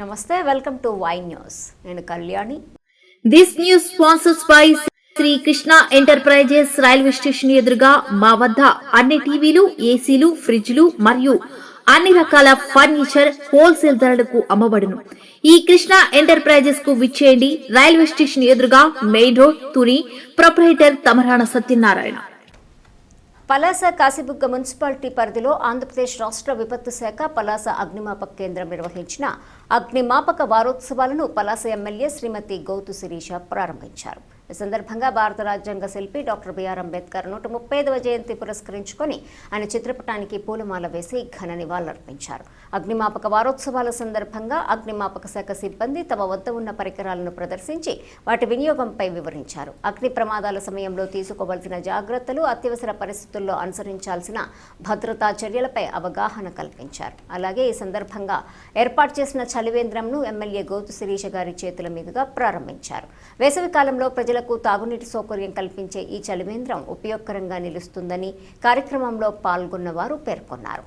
నమస్తే, welcome to Y news. నేను Kalyani. This news sponsors by Shri Krishna enterprises. Railway station ఎదురుగా మా వద్ద అన్ని టీవీలు, ఏసీలు, ఫ్రిడ్జ్లు మరియు అన్ని రకాల ఫర్నిచర్ హోల్సేల్ ధరలకు అమ్మబడును. ఈ కృష్ణ ఎంటర్ప్రైజెస్ కు విచ్చేయండి. రైల్వే స్టేషన్ ఎదురుగా, main road, Tuni. Proprietor Tamarana Satyanarayana. Palasa Kashibugga municipality పరిధిలో ఆంధ్రప్రదేశ్ రాష్ట్ర విపత్తు శాఖ పలాస అగ్నిమాపక కేంద్రం నిర్వహించిన అగ్నిమాపక వారోత్సవాలను పలాస ఎమ్మెల్యే శ్రీమతి గౌతు శిరీష ప్రారంభించారు. ఈ సందర్భంగా భారత రాజ్యాంగ శిల్పి డాక్టర్ బిఆర్ అంబేద్కర్ 135వ జయంతి పురస్కరించుకొని ఆయన చిత్రపటానికి పూలమాల వేసి ఘన నివాళులర్పించారు. అగ్నిమాపక వారోత్సవాల సందర్భంగా అగ్నిమాపక శాఖ సిబ్బంది తమ వద్ద ఉన్న పరికరాలను ప్రదర్శించి వాటి వినియోగంపై వివరించారు. అగ్ని ప్రమాదాల సమయంలో తీసుకోవాల్సిన జాగ్రత్తలు, అత్యవసర పరిస్థితుల్లో అనుసరించాల్సిన భద్రతా చర్యలపై అవగాహన కల్పించారు. అలాగే ఈ సందర్భంగా ఏర్పాటు చేసిన చలివేంద్రంను ఎమ్మెల్యే గౌతు శిరీష గారి చేతుల మీదుగా ప్రారంభించారు. వేసవి కాలంలో ప్రజలకు తాగునీటి సౌకర్యం కల్పించే ఈ చలివేంద్రం ఉపయోగకరంగా నిలుస్తుందని కార్యక్రమంలో పాల్గొన్న వారు పేర్కొన్నారు.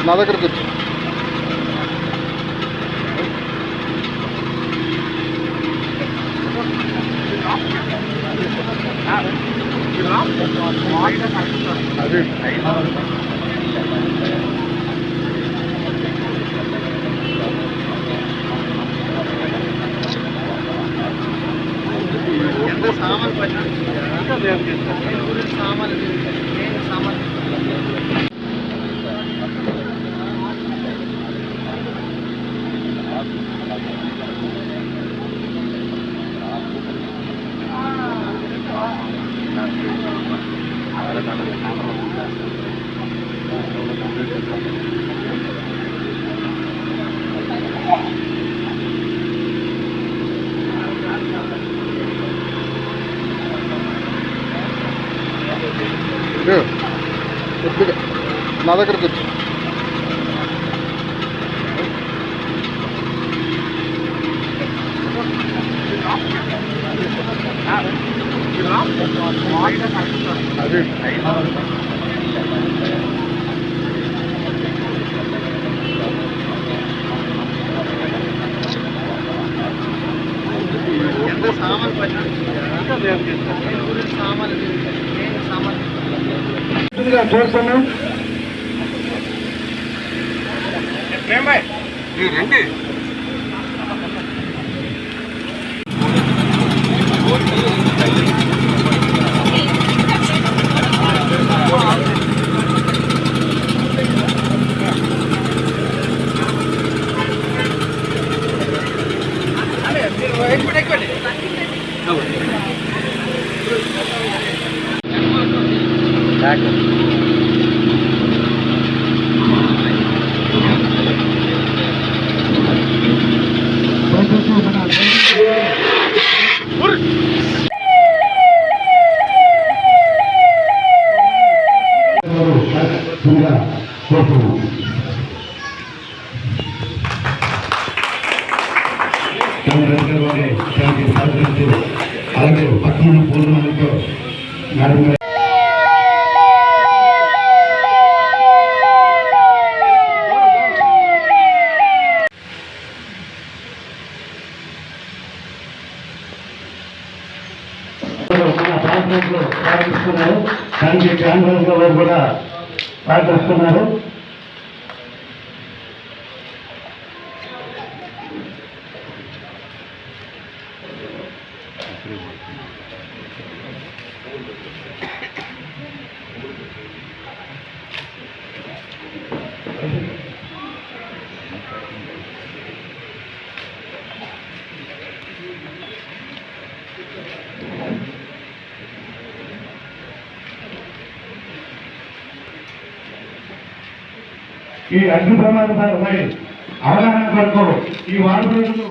నా దగ్గరకు వచ్చి నా దగ్గరకు వచ్చి చూస్తున్నాం. రండి. అలాగే పక్కన పూర్ణంతో ప్రార్థిస్తున్నారు. దానికి క్యాంపస్ వారు కూడా ప్రార్థిస్తున్నారు. ఈ అగ్ని ప్రమాదాలపై అవగాహన కొరకు ఈ వార్డు ప్రజలు